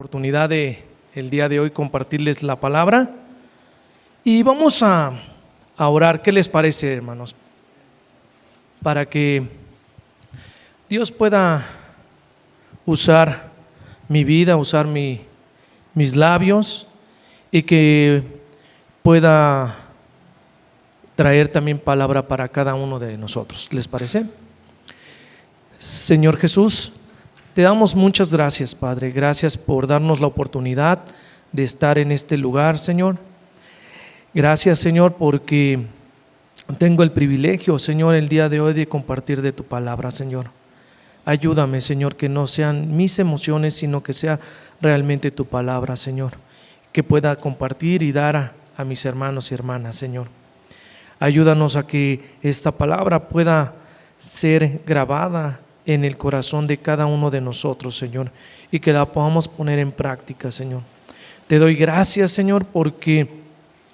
Oportunidad de el día de hoy compartirles la palabra y vamos a orar. ¿Qué les parece, hermanos? Para que Dios pueda usar mi vida, usar mis labios y que pueda traer también palabra para cada uno de nosotros. ¿Les parece? Señor Jesús, te damos muchas gracias, Padre. Gracias por darnos la oportunidad de estar en este lugar, Señor. Gracias, Señor, porque tengo el privilegio, Señor, el día de hoy de compartir de tu palabra, Señor. Ayúdame, Señor, que no sean mis emociones, sino que sea realmente tu palabra, Señor. Que pueda compartir y dar a mis hermanos y hermanas, Señor. Ayúdanos a que esta palabra pueda ser grabada en el corazón de cada uno de nosotros, Señor, y que la podamos poner en práctica, Señor. Te doy gracias, Señor, porque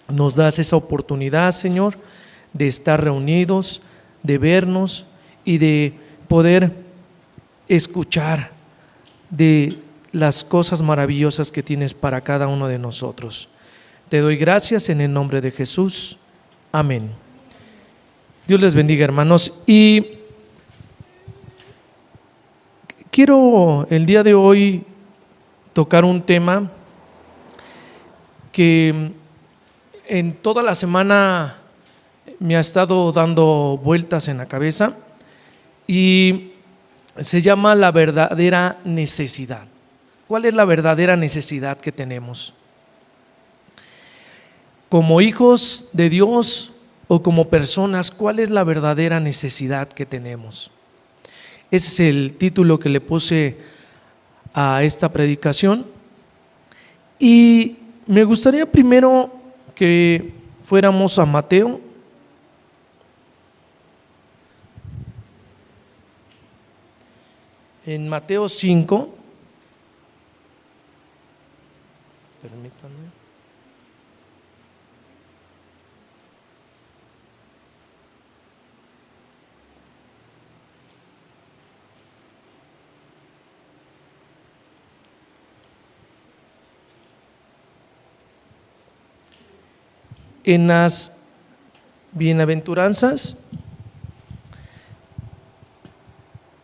nos das esa oportunidad, Señor, de estar reunidos, de vernos y de poder escuchar de las cosas maravillosas que tienes para cada uno de nosotros. Te doy gracias en el nombre de Jesús. Amén. Dios les bendiga, hermanos. Y quiero el día de hoy tocar un tema que en toda la semana me ha estado dando vueltas en la cabeza y se llama la verdadera necesidad. ¿Cuál es la verdadera necesidad que tenemos? Como hijos de Dios o como personas, ¿cuál es la verdadera necesidad que tenemos? Ese es el título que le puse a esta predicación. Y me gustaría primero que fuéramos a Mateo. En Mateo 5. Permítanme. En las bienaventuranzas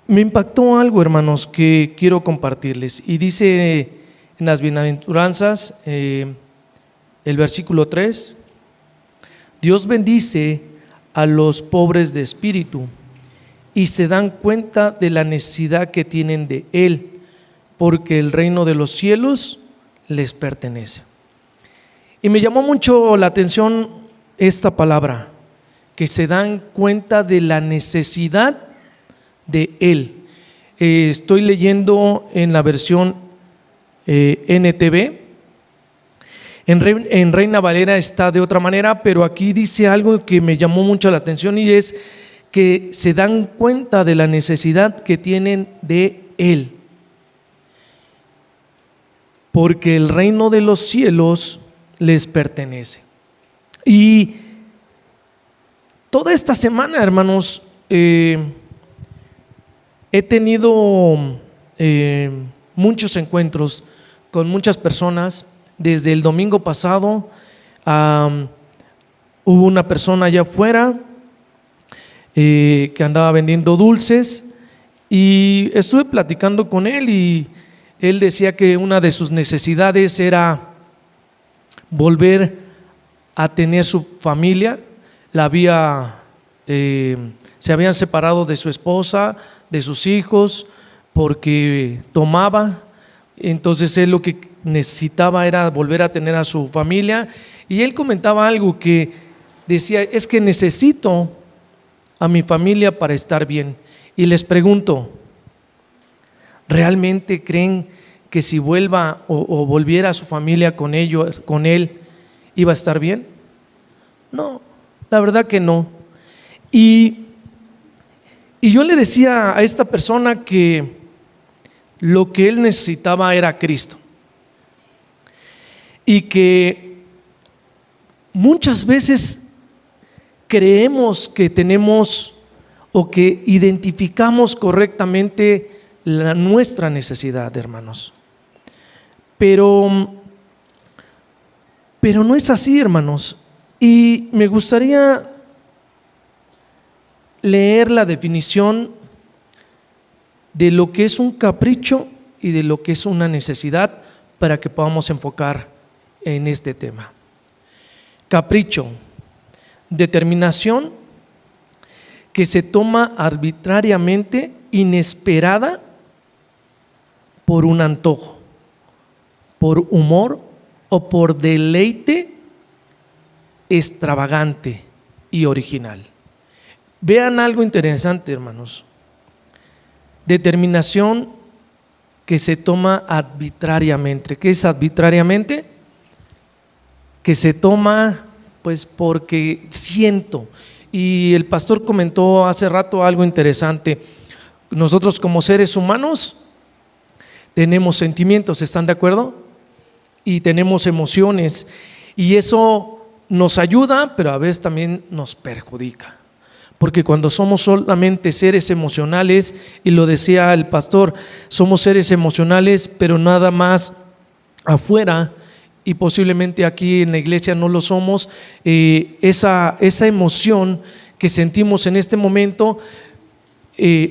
me impactó algo, hermanos, que quiero compartirles. Y dice en las bienaventuranzas, el versículo 3, Dios bendice a los pobres de espíritu y se dan cuenta de la necesidad que tienen de Él, porque el reino de los cielos les pertenece. Y me llamó mucho la atención esta palabra, que se dan cuenta de la necesidad de Él. Estoy leyendo en la versión NTV. En Reina Valera está de otra manera, pero aquí dice algo que me llamó mucho la atención y es que se dan cuenta de la necesidad que tienen de Él, porque el reino de los cielos les pertenece. Y toda esta semana, hermanos, he tenido muchos encuentros con muchas personas. Desde el domingo pasado hubo una persona allá afuera que andaba vendiendo dulces y estuve platicando con él y él decía que una de sus necesidades era volver a tener su familia. Se habían separado de su esposa, de sus hijos, porque tomaba. Entonces él lo que necesitaba era volver a tener a su familia. Y él comentaba algo que decía: es que necesito a mi familia para estar bien. Y les pregunto, ¿realmente creen que si vuelva o volviera a su familia con ellos, con él, iba a estar bien? No, la verdad que no. Y yo le decía a esta persona que lo que él necesitaba era Cristo, y que muchas veces creemos que tenemos o que identificamos correctamente nuestra necesidad, hermanos. Pero no es así, hermanos. Y me gustaría leer la definición de lo que es un capricho y de lo que es una necesidad para que podamos enfocar en este tema. Capricho, determinación que se toma arbitrariamente, inesperada, por un antojo, por humor o por deleite extravagante y original. Vean algo interesante, hermanos. Determinación que se toma arbitrariamente. ¿Qué es arbitrariamente? Que se toma pues porque siento. Y el pastor comentó hace rato algo interesante. Nosotros como seres humanos tenemos sentimientos, ¿están de acuerdo? Y tenemos emociones, y eso nos ayuda, pero a veces también nos perjudica. Porque cuando somos solamente seres emocionales, y lo decía el pastor, somos seres emocionales, pero nada más afuera, y posiblemente aquí en la iglesia no lo somos, esa emoción que sentimos en este momento,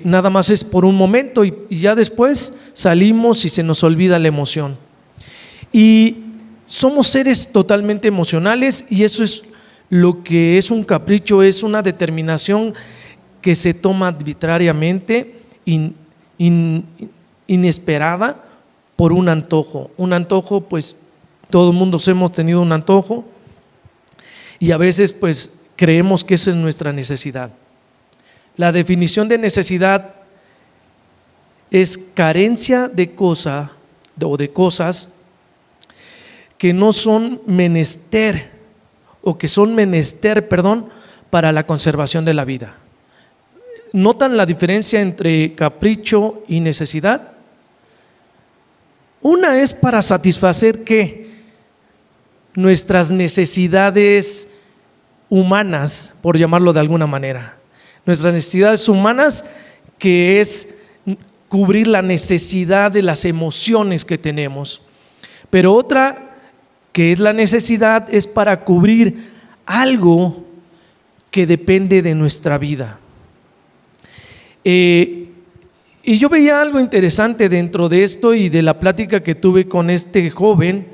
nada más es por un momento, y ya después salimos y se nos olvida la emoción. Y somos seres totalmente emocionales, y eso es lo que es un capricho, es una determinación que se toma arbitrariamente, inesperada, por un antojo. Un antojo, pues todo el mundo hemos tenido un antojo, y a veces pues creemos que esa es nuestra necesidad. La definición de necesidad es carencia de cosa o de cosas que no son menester, o que son menester, para la conservación de la vida. ¿Notan la diferencia entre capricho y necesidad? Una es para satisfacer ¿qué? Nuestras necesidades humanas, por llamarlo de alguna manera. Nuestras necesidades humanas, que es cubrir la necesidad de las emociones que tenemos. Pero otra, que es la necesidad, es para cubrir algo que depende de nuestra vida. Y yo veía algo interesante dentro de esto y de la plática que tuve con este joven,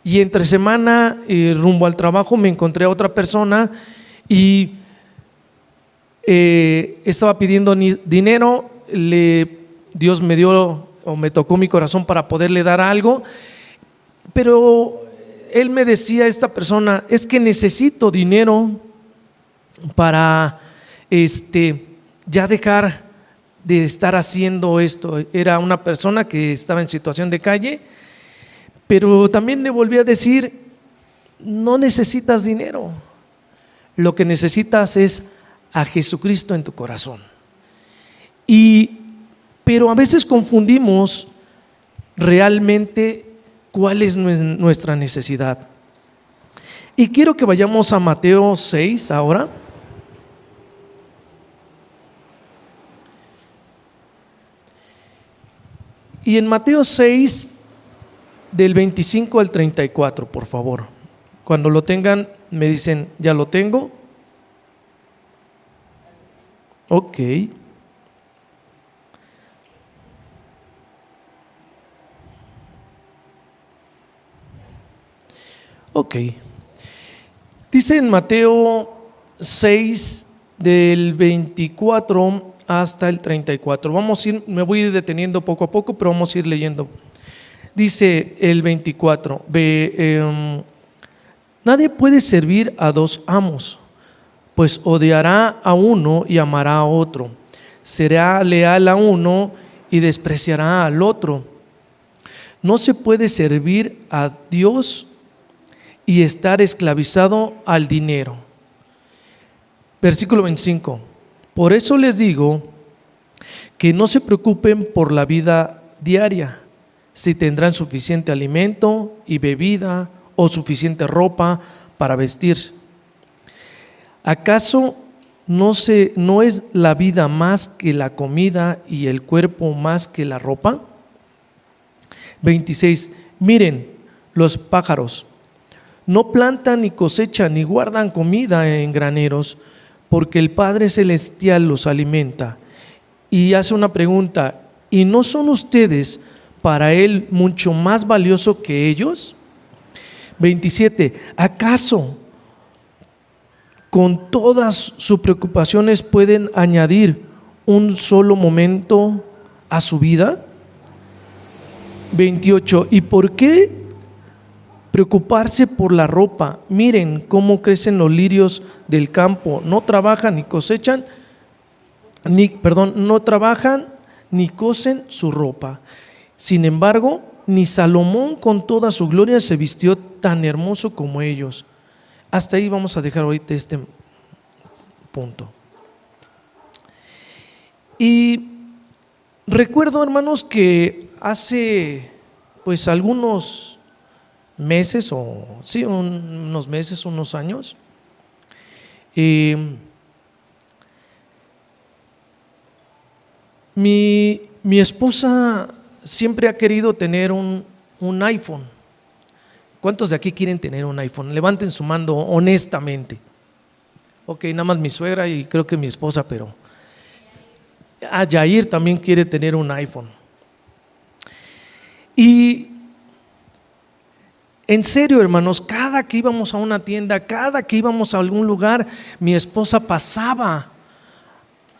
y entre semana, rumbo al trabajo, me encontré a otra persona y estaba pidiendo dinero. Dios me dio o me tocó mi corazón para poderle dar algo, pero él me decía, esta persona, es que necesito dinero para ya dejar de estar haciendo esto. Era una persona que estaba en situación de calle, pero también le volví a decir, no necesitas dinero, lo que necesitas es a Jesucristo en tu corazón. Pero a veces confundimos realmente cuál es nuestra necesidad. Y quiero que vayamos a Mateo 6 ahora. Y en Mateo 6, del 25 al 34, por favor. Cuando lo tengan, me dicen, ¿ya lo tengo? Ok. Ok. Dice en Mateo 6, del 24 hasta el 34. Me voy a ir deteniendo poco a poco, pero vamos a ir leyendo. Dice el 24, nadie puede servir a dos amos, pues odiará a uno y amará a otro. Será leal a uno y despreciará al otro. No se puede servir a Dios y estar esclavizado al dinero. Versículo 25. Por eso les digo que no se preocupen por la vida diaria, si tendrán suficiente alimento y bebida o suficiente ropa para vestirse. ¿Acaso no es la vida más que la comida y el cuerpo más que la ropa? 26. Miren los pájaros, no plantan ni cosechan ni guardan comida en graneros, porque el Padre Celestial los alimenta. Y hace una pregunta: ¿y no son ustedes para Él mucho más valioso que ellos? 27. ¿Acaso con todas sus preocupaciones pueden añadir un solo momento a su vida? 28. ¿Y por qué preocuparse por la ropa? Miren cómo crecen los lirios del campo, no trabajan ni cosechan, no trabajan ni cosen su ropa. Sin embargo, ni Salomón con toda su gloria se vistió tan hermoso como ellos. Hasta ahí vamos a dejar ahorita este punto. Y recuerdo, hermanos, que hace pues algunos meses, unos años, mi esposa siempre ha querido tener un iPhone. ¿Cuántos de aquí quieren tener un iPhone? Levanten su mano honestamente. Ok, nada más mi suegra y creo que mi esposa, pero Yair también quiere tener un iPhone. Y en serio, hermanos, cada que íbamos a una tienda, cada que íbamos a algún lugar, mi esposa pasaba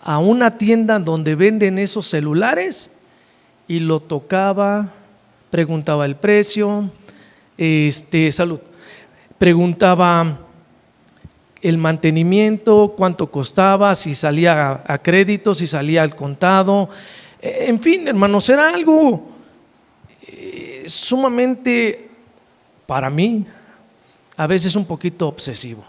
a una tienda donde venden esos celulares y lo tocaba, preguntaba el precio, preguntaba el mantenimiento, cuánto costaba, si salía a crédito, si salía al contado. En fin, hermanos, era algo sumamente, para mí, a veces un poquito obsesivo,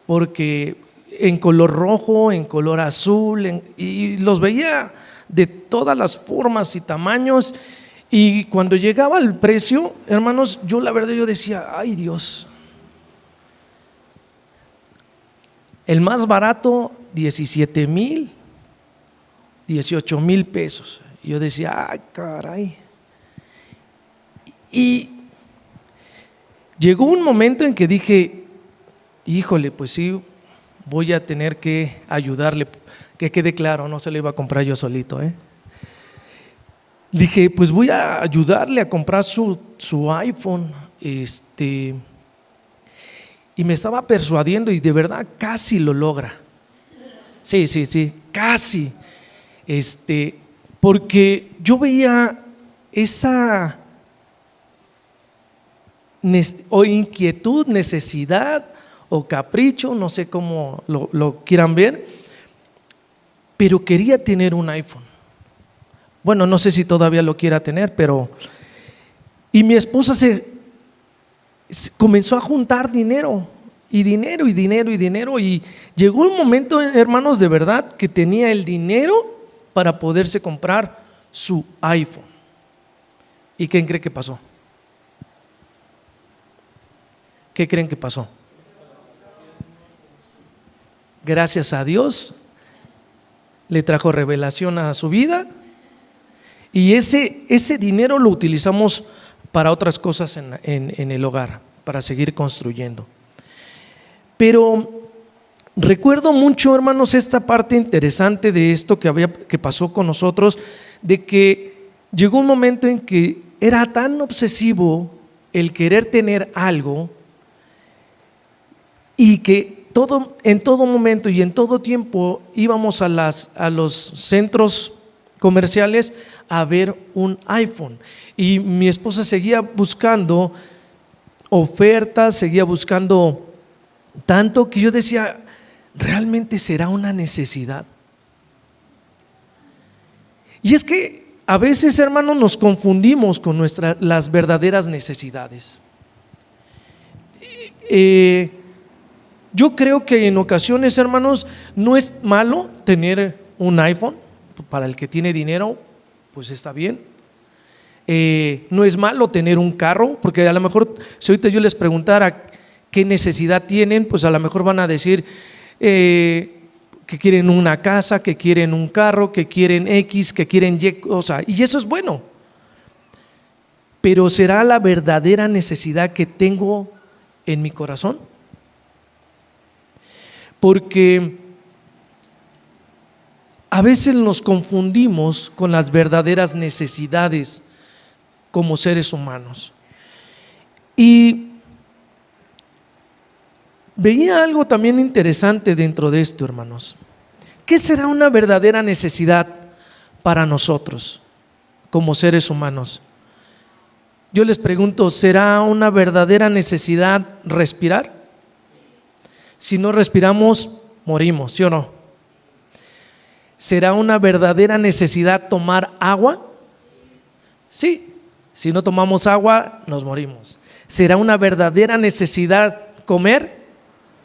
porque en color rojo, en color azul, y los veía de todas las formas y tamaños. Y cuando llegaba el precio, hermanos, yo la verdad yo decía: ay Dios, el más barato 17,000, 18,000 pesos. Y yo decía: ay caray. Y llegó un momento en que dije: híjole, pues sí, voy a tener que ayudarle, que quede claro, no se lo iba a comprar yo solito, Dije, pues voy a ayudarle a comprar su iPhone, y me estaba persuadiendo y de verdad casi lo logra. Sí, casi. Porque yo veía esa o inquietud, necesidad o capricho, no sé cómo lo quieran ver, pero quería tener un iPhone. Bueno, no sé si todavía lo quiera tener, pero… Y mi esposa se comenzó a juntar dinero, y llegó un momento, hermanos, de verdad, que tenía el dinero para poderse comprar su iPhone. ¿Y quién cree que pasó? ¿Qué creen que pasó? Gracias a Dios, le trajo revelación a su vida. Y ese dinero lo utilizamos para otras cosas en el hogar, para seguir construyendo. Pero recuerdo mucho, hermanos, esta parte interesante de esto que pasó con nosotros, de que llegó un momento en que era tan obsesivo el querer tener algo, y que en todo momento y en todo tiempo íbamos a los centros comerciales a ver un iPhone, y mi esposa seguía buscando ofertas, seguía buscando tanto, que yo decía: ¿realmente será una necesidad? Y es que a veces, hermanos, nos confundimos con las verdaderas necesidades. Yo creo que en ocasiones, hermanos, no es malo tener un iPhone. Para el que tiene dinero, pues está bien. No es malo tener un carro, porque a lo mejor si ahorita yo les preguntara qué necesidad tienen, pues a lo mejor van a decir que quieren una casa, que quieren un carro, que quieren X, que quieren Y, o sea, y eso es bueno. pero ¿será la verdadera necesidad que tengo en mi corazón? Porque a veces nos confundimos con las verdaderas necesidades como seres humanos. Y veía algo también interesante dentro de esto, hermanos. ¿Qué será una verdadera necesidad para nosotros como seres humanos? Yo les pregunto, ¿será una verdadera necesidad respirar? Si no respiramos, morimos, ¿sí o no? ¿Será una verdadera necesidad tomar agua? Sí, si no tomamos agua, nos morimos. ¿Será una verdadera necesidad comer?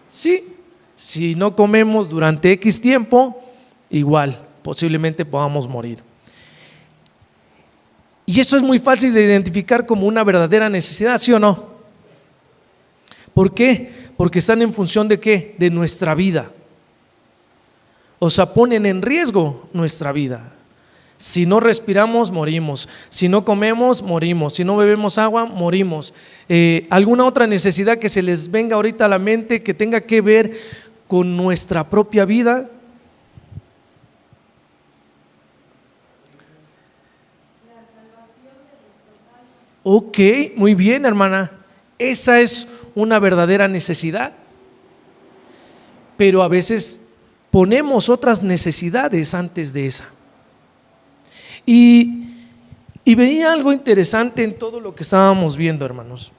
Sí, si no comemos durante X tiempo, igual, posiblemente podamos morir. Y eso es muy fácil de identificar como una verdadera necesidad, ¿sí o no? ¿Por qué? Porque están en función de ¿qué? De nuestra vida. O sea, ponen en riesgo nuestra vida. Si no respiramos, morimos. Si no comemos, morimos. Si no bebemos agua, morimos. ¿Alguna otra necesidad que se les venga ahorita a la mente que tenga que ver con nuestra propia vida? Ok, muy bien, hermana. Esa es una verdadera necesidad. Pero a veces ponemos otras necesidades antes de esa. Y veía algo interesante en todo lo que estábamos viendo, hermanos.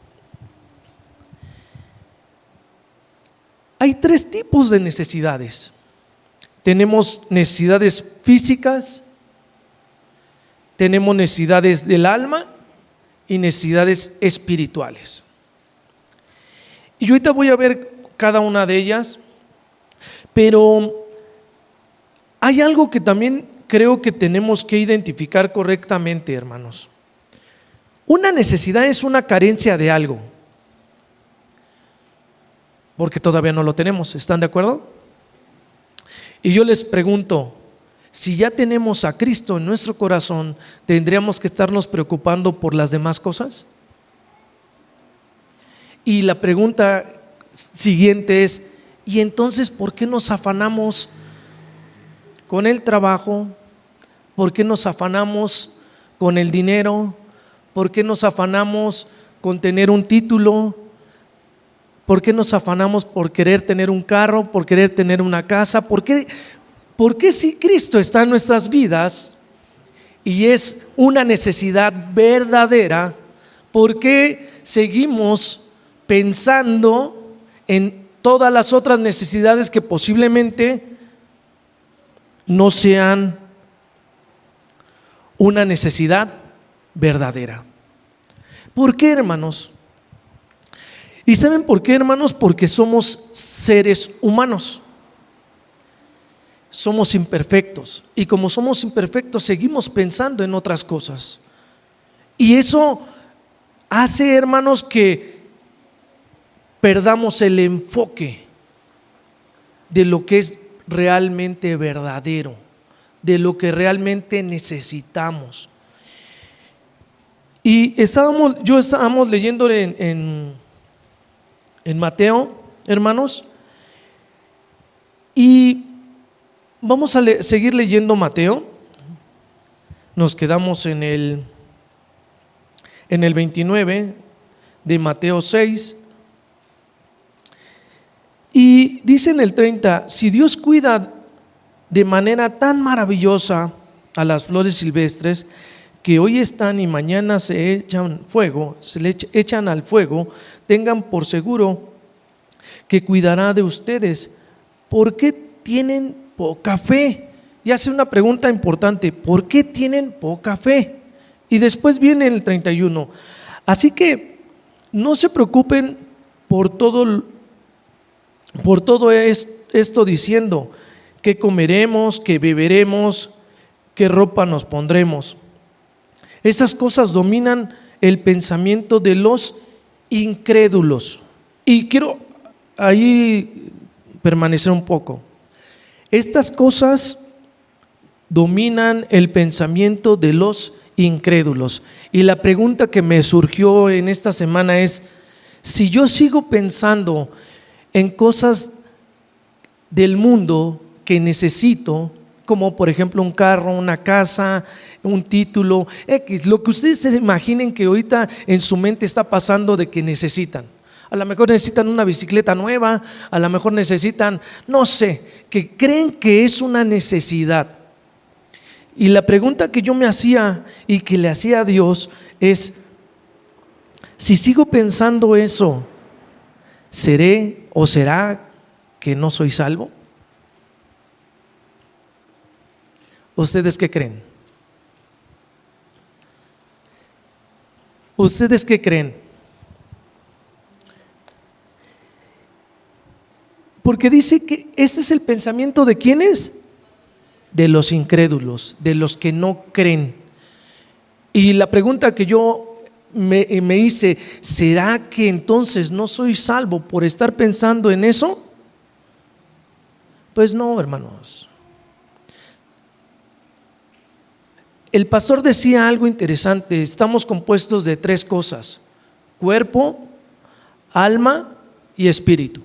Hay 3 tipos de necesidades. Tenemos necesidades físicas, tenemos necesidades del alma y necesidades espirituales. Y yo ahorita voy a ver cada una de ellas, pero hay algo que también creo que tenemos que identificar correctamente, hermanos. Una necesidad es una carencia de algo, porque todavía no lo tenemos, ¿están de acuerdo? Y yo les pregunto, si ya tenemos a Cristo en nuestro corazón, ¿tendríamos que estarnos preocupando por las demás cosas? Y la pregunta siguiente es, ¿y entonces por qué nos afanamos con el trabajo? ¿Por qué nos afanamos con el dinero? ¿Por qué nos afanamos con tener un título? ¿Por qué nos afanamos por querer tener un carro, por querer tener una casa? ¿Por qué si Cristo está en nuestras vidas y es una necesidad verdadera, por qué seguimos pensando en todas las otras necesidades que posiblemente no sean una necesidad verdadera? ¿Por qué, hermanos? ¿Y saben por qué, hermanos? Porque somos seres humanos. Somos imperfectos. Y como somos imperfectos, seguimos pensando en otras cosas. Y eso hace, hermanos, que perdamos el enfoque de lo que es realmente verdadero, de lo que realmente necesitamos. Y estábamos leyendo en Mateo, hermanos, y vamos a seguir leyendo Mateo. Nos quedamos en el 29 de Mateo 6. Y dice en el 30, si Dios cuida de manera tan maravillosa a las flores silvestres, que hoy están y mañana se le echan al fuego, tengan por seguro que cuidará de ustedes. ¿Por qué tienen poca fe? Y hace una pregunta importante, ¿por qué tienen poca fe? Y después viene el 31. Así que no se preocupen por todo esto diciendo, ¿qué comeremos? ¿Qué beberemos? ¿Qué ropa nos pondremos? Esas cosas dominan el pensamiento de los incrédulos. Y quiero ahí permanecer un poco. Estas cosas dominan el pensamiento de los incrédulos. Y la pregunta que me surgió en esta semana es: si yo sigo pensando en cosas del mundo que necesito, como por ejemplo un carro, una casa, un título, X, lo que ustedes se imaginen que ahorita en su mente está pasando de que necesitan. A lo mejor necesitan una bicicleta nueva, a lo mejor necesitan, no sé, que creen que es una necesidad. Y la pregunta que yo me hacía y que le hacía a Dios es: si sigo pensando eso, ¿seré o será que no soy salvo? ¿Ustedes qué creen? ¿Ustedes qué creen? Porque dice que este es el pensamiento de ¿quiénes? De los incrédulos, de los que no creen. Y la pregunta que yo me hice: ¿será que entonces no soy salvo por estar pensando en eso? Pues no, hermanos. El pastor decía algo interesante: estamos compuestos de 3 cosas: cuerpo, alma y espíritu.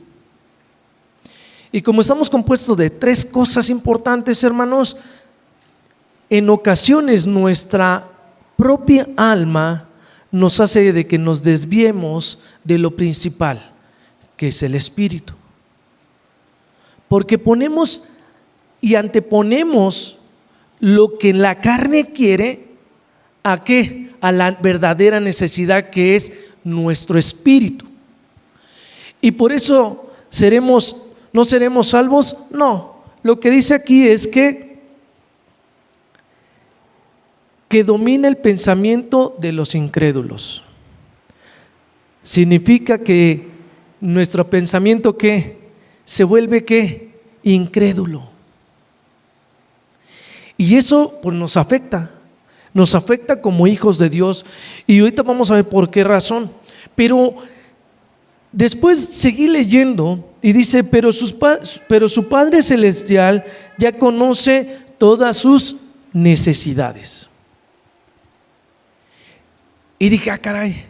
Y como estamos compuestos de 3 cosas importantes, hermanos, en ocasiones nuestra propia alma nos hace de que nos desviemos de lo principal, que es el espíritu. Porque ponemos y anteponemos lo que la carne quiere, ¿a qué? A la verdadera necesidad, que es nuestro espíritu. Y por eso ¿no seremos salvos? No. Lo que dice aquí es que domina el pensamiento de los incrédulos. Significa que nuestro pensamiento, ¿qué? Se vuelve, ¿qué? Incrédulo. Y eso pues nos afecta como hijos de Dios. Y ahorita vamos a ver por qué razón. Pero después seguí leyendo y dice: pero su Padre Celestial ya conoce todas sus necesidades. Y dije: ah, caray,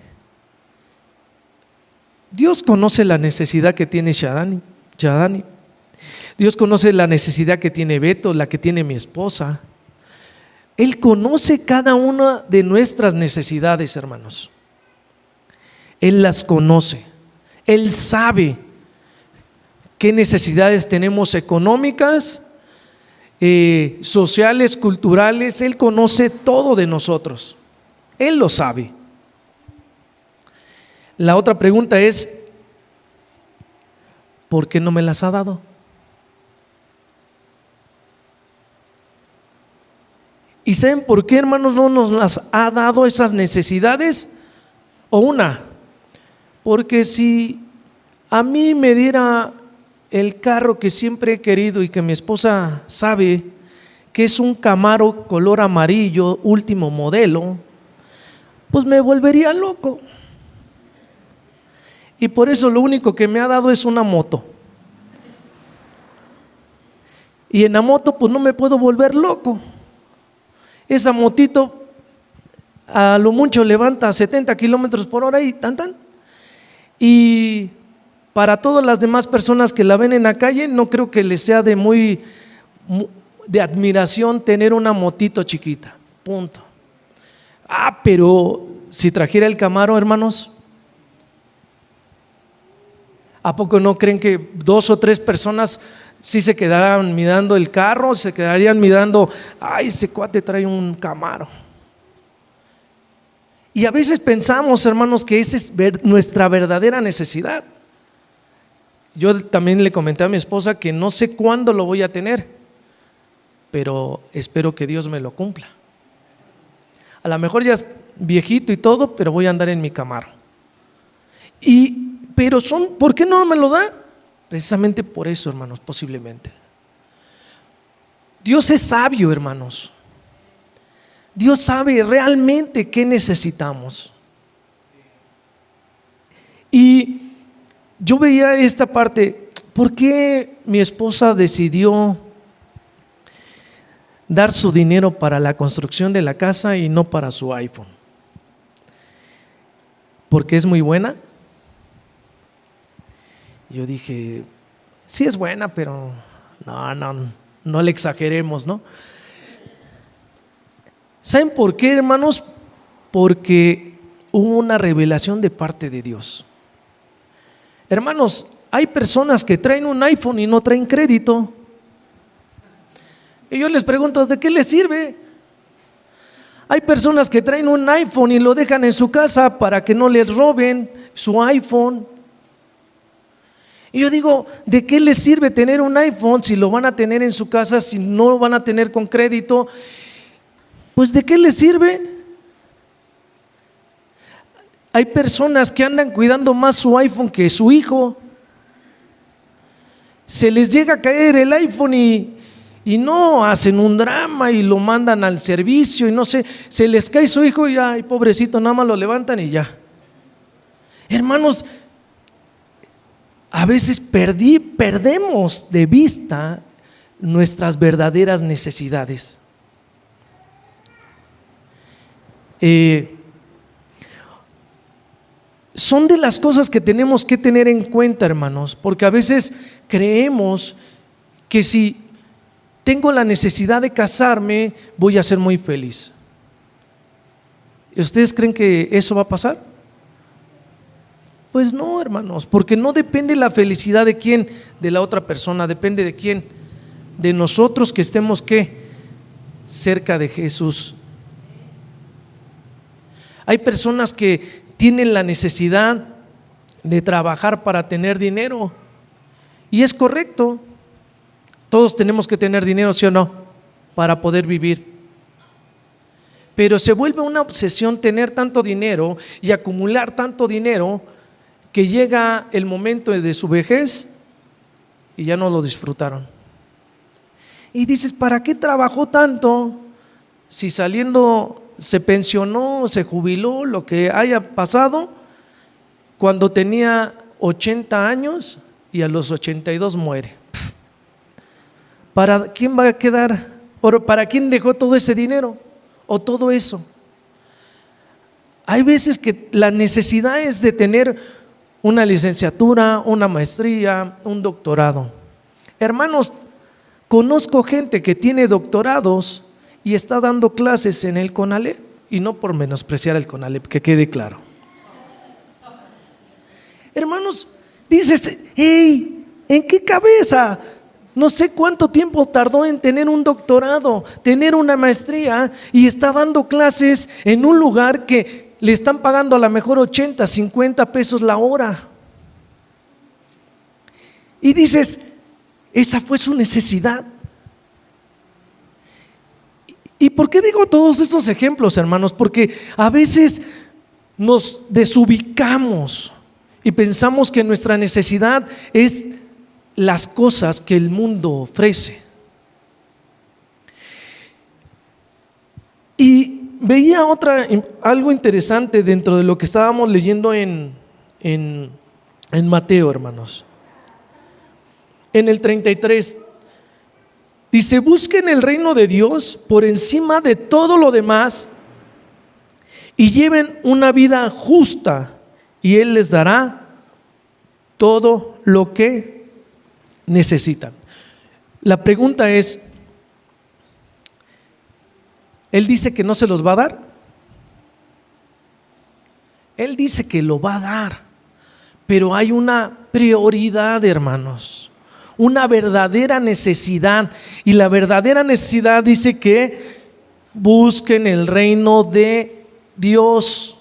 Dios conoce la necesidad que tiene Shadani. Dios conoce la necesidad que tiene Beto, la que tiene mi esposa. Él conoce cada una de nuestras necesidades, hermanos. Él las conoce. Él sabe qué necesidades tenemos económicas, sociales, culturales. Él conoce todo de nosotros. Él lo sabe. La otra pregunta es: ¿por qué no me las ha dado? ¿Y saben por qué, hermanos, no nos las ha dado esas necesidades? Porque si a mí me diera el carro que siempre he querido y que mi esposa sabe que es un Camaro color amarillo, último modelo, pues me volvería loco. Y por eso lo único que me ha dado es una moto. Y en la moto pues no me puedo volver loco. Esa motito a lo mucho levanta 70 kilómetros por hora y tan. Y para todas las demás personas que la ven en la calle, no creo que les sea de admiración tener una motito chiquita, punto. Pero si trajera el Camaro, hermanos, ¿a poco no creen que 2 o 3 personas sí se quedaran mirando el carro? Se quedarían mirando: ay, ese cuate trae un Camaro. Y a veces pensamos, hermanos, que esa es nuestra verdadera necesidad. Yo también le comenté a mi esposa que no sé cuándo lo voy a tener, pero espero que Dios me lo cumpla. A lo mejor ya es viejito y todo, pero voy a andar en mi Camaro. Pero ¿por qué no me lo da? Precisamente por eso, hermanos, posiblemente. Dios es sabio, hermanos. Dios sabe realmente qué necesitamos. Y yo veía esta parte: ¿por qué mi esposa decidió dar su dinero para la construcción de la casa y no para su iPhone. Porque es muy buena. Yo dije, sí es buena, pero no le exageremos, ¿no? ¿Saben por qué, hermanos? Porque hubo una revelación de parte de Dios. Hermanos, hay personas que traen un iPhone y no traen crédito. Y yo les pregunto, ¿de qué les sirve? Hay personas que traen un iPhone y lo dejan en su casa para que no les roben su iPhone. Y yo digo, ¿de qué les sirve tener un iPhone si lo van a tener en su casa, si no lo van a tener con crédito? Pues ¿de qué les sirve? Hay personas que andan cuidando más su iPhone que su hijo. Se les llega a caer el iPhone y no hacen un drama y lo mandan al servicio y no sé, se les cae su hijo y ay, pobrecito, nada más lo levantan y ya. Hermanos, a veces perdemos de vista nuestras verdaderas necesidades. Son de las cosas que tenemos que tener en cuenta, hermanos, porque a veces creemos que si tengo la necesidad de casarme, voy a ser muy feliz. ¿Ustedes creen que eso va a pasar? Pues no, hermanos, porque no depende la felicidad de quién, de la otra persona, depende de quién, de nosotros que estemos ¿qué? Cerca de Jesús. Hay personas que tienen la necesidad de trabajar para tener dinero y es correcto. Todos tenemos que tener dinero, ¿sí o no? Para poder vivir. Pero se vuelve una obsesión tener tanto dinero y acumular tanto dinero que llega el momento de su vejez y ya no lo disfrutaron. Y dices, ¿para qué trabajó tanto si saliendo se pensionó, se jubiló, lo que haya pasado, cuando tenía 80 años y a los 82 muere? ¿Para quién va a quedar? ¿Para quién dejó todo ese dinero o todo eso? Hay veces que la necesidad es de tener una licenciatura, una maestría, un doctorado. Hermanos, conozco gente que tiene doctorados y está dando clases en el CONALEP, y no por menospreciar el CONALEP, que quede claro. Hermanos, dices, hey, ¿en qué cabeza? No sé cuánto tiempo tardó en tener un doctorado, tener una maestría y está dando clases en un lugar que le están pagando a lo mejor 80, 50 pesos la hora. Y dices, esa fue su necesidad. ¿Y por qué digo todos estos ejemplos, hermanos? Porque a veces nos desubicamos y pensamos que nuestra necesidad es las cosas que el mundo ofrece. Y veía algo interesante dentro de lo que estábamos leyendo en Mateo, hermanos. En el 33 dice, busquen el reino de Dios por encima de todo lo demás y lleven una vida justa y Él les dará todo lo que necesitan. La pregunta es, ¿Él dice que no se los va a dar? Él dice que lo va a dar, pero hay una prioridad, hermanos. Una verdadera necesidad, y la verdadera necesidad dice que busquen el reino de Dios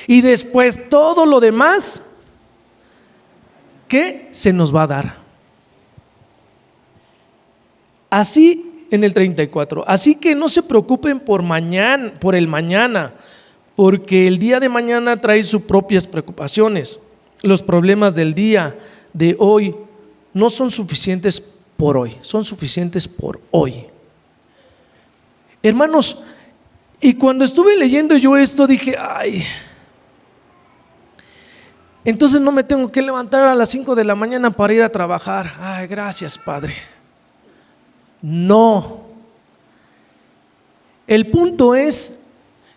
y después todo lo demás que se nos va a dar. Así en el 34, así que no se preocupen por el mañana, porque el día de mañana trae sus propias preocupaciones. Los problemas del día de hoy no son suficientes por hoy, son suficientes por hoy. Hermanos, y cuando estuve leyendo yo esto dije, ay, entonces no me tengo que levantar a las 5 de la mañana para ir a trabajar. Ay, gracias, Padre. No. El punto es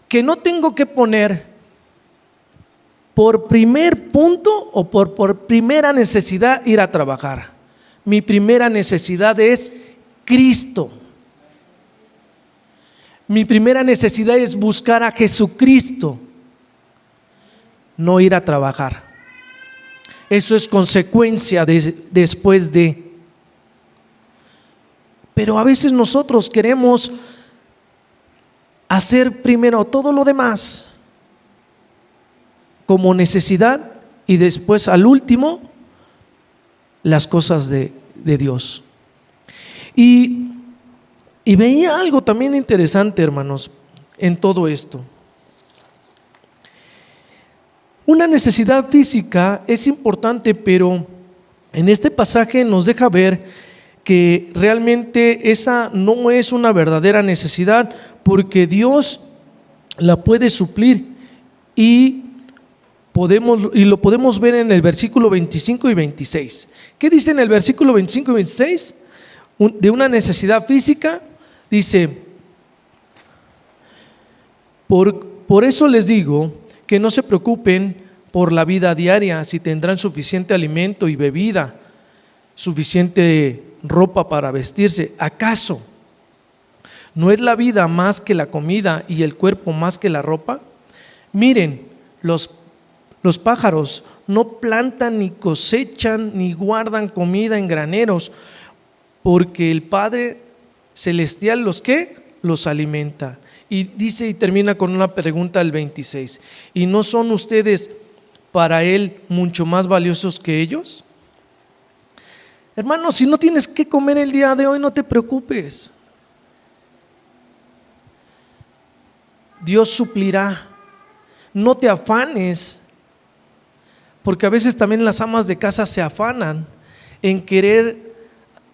que no tengo que poner por primer punto o por primera necesidad ir a trabajar. Mi primera necesidad es Cristo. Mi primera necesidad es buscar a Jesucristo, no ir a trabajar. Eso es consecuencia después de. Pero a veces nosotros queremos hacer primero todo lo demás como necesidad y después al último las cosas de Dios. Y veía algo también interesante, hermanos, en todo esto. Una necesidad física es importante, pero en este pasaje nos deja ver que realmente esa no es una verdadera necesidad, porque Dios la puede suplir y lo podemos ver en el versículo 25 y 26. ¿Qué dice en el versículo 25 y 26? De una necesidad física, dice: por eso les digo que no se preocupen por la vida diaria, si tendrán suficiente alimento y bebida, suficiente ropa para vestirse. ¿Acaso no es la vida más que la comida y el cuerpo más que la ropa? Miren, los pájaros no plantan ni cosechan ni guardan comida en graneros, porque el Padre Celestial los alimenta. Y dice y termina con una pregunta el 26: ¿y no son ustedes para Él mucho más valiosos que ellos? Hermano, si no tienes que comer el día de hoy, no te preocupes. Dios suplirá. No te afanes, porque a veces también las amas de casa se afanan en querer: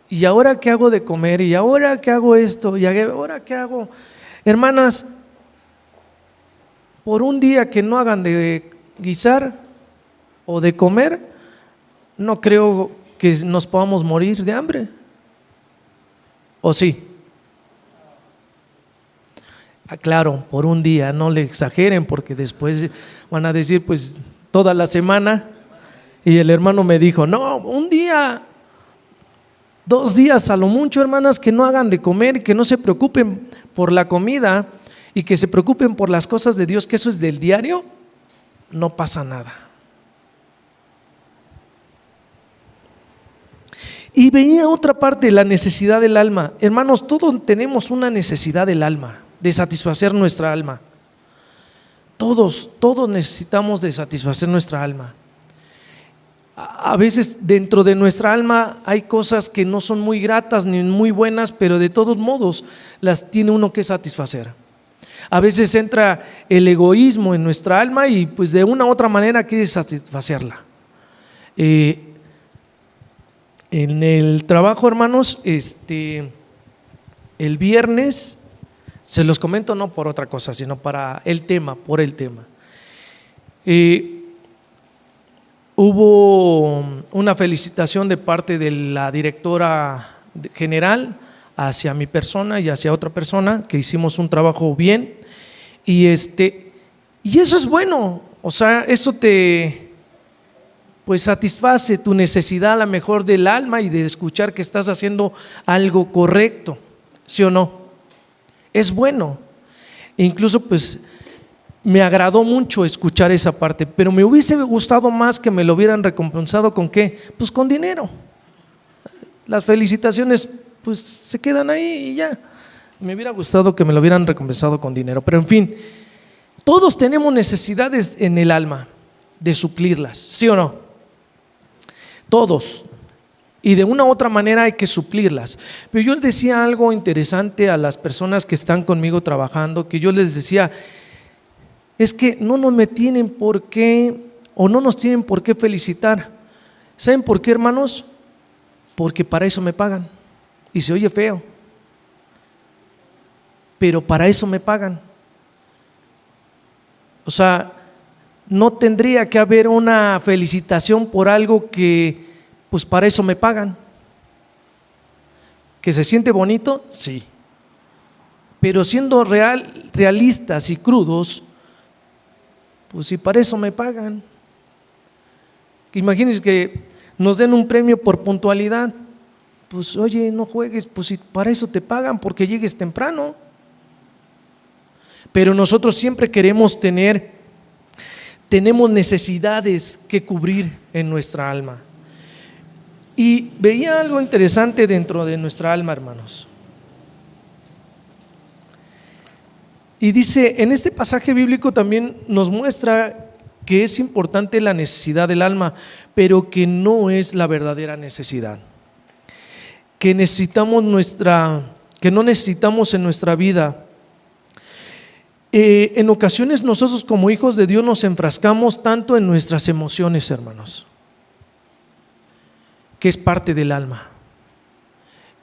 ¿y ahora qué hago de comer? ¿Y ahora qué hago esto? ¿Y ahora qué hago? Hermanas, por un día que no hagan de guisar o de comer, no creo que nos podamos morir de hambre. ¿O sí? Claro, por un día, no le exageren, porque después van a decir pues toda la semana. Y el hermano me dijo: no, un día, 2 días a lo mucho, hermanas, que no hagan de comer, que no se preocupen por la comida y que se preocupen por las cosas de Dios, que eso es del diario, no pasa nada. Y veía otra parte, la necesidad del alma. Hermanos, todos tenemos una necesidad del alma, de satisfacer nuestra alma. Todos necesitamos de satisfacer nuestra alma. A veces dentro de nuestra alma hay cosas que no son muy gratas ni muy buenas, pero de todos modos las tiene uno que satisfacer. A veces entra el egoísmo en nuestra alma y pues de una u otra manera quiere satisfacerla. En el trabajo, hermanos, el viernes, se los comento no por otra cosa, sino por el tema. Hubo una felicitación de parte de la directora general hacia mi persona y hacia otra persona, que hicimos un trabajo bien, y eso es bueno. O sea, eso pues satisface tu necesidad a lo mejor del alma y de escuchar que estás haciendo algo correcto, ¿sí o no? Es bueno. E incluso pues me agradó mucho escuchar esa parte, pero me hubiese gustado más que me lo hubieran recompensado. ¿Con qué? Pues con dinero. Las felicitaciones pues se quedan ahí y ya. Me hubiera gustado que me lo hubieran recompensado con dinero, pero en fin, todos tenemos necesidades en el alma de suplirlas, ¿sí o no? Todos. Y de una u otra manera hay que suplirlas. Pero yo les decía algo interesante a las personas que están conmigo trabajando, que yo les decía: es que no me tienen por qué, o no nos tienen por qué felicitar. ¿Saben por qué, hermanos? Porque para eso me pagan. Y se oye feo, pero para eso me pagan. O sea, no tendría que haber una felicitación por algo que pues para eso me pagan. ¿Que se siente bonito? Sí. Pero siendo realistas y crudos, pues si para eso me pagan. Imagínense que nos den un premio por puntualidad. Pues oye, no juegues, pues si para eso te pagan, porque llegues temprano. Pero nosotros siempre tenemos necesidades que cubrir en nuestra alma. Y veía algo interesante dentro de nuestra alma, hermanos. Y dice, en este pasaje bíblico también nos muestra que es importante la necesidad del alma, pero que no es la verdadera necesidad. Que no necesitamos en nuestra vida. En ocasiones nosotros como hijos de Dios nos enfrascamos tanto en nuestras emociones, hermanos, que es parte del alma.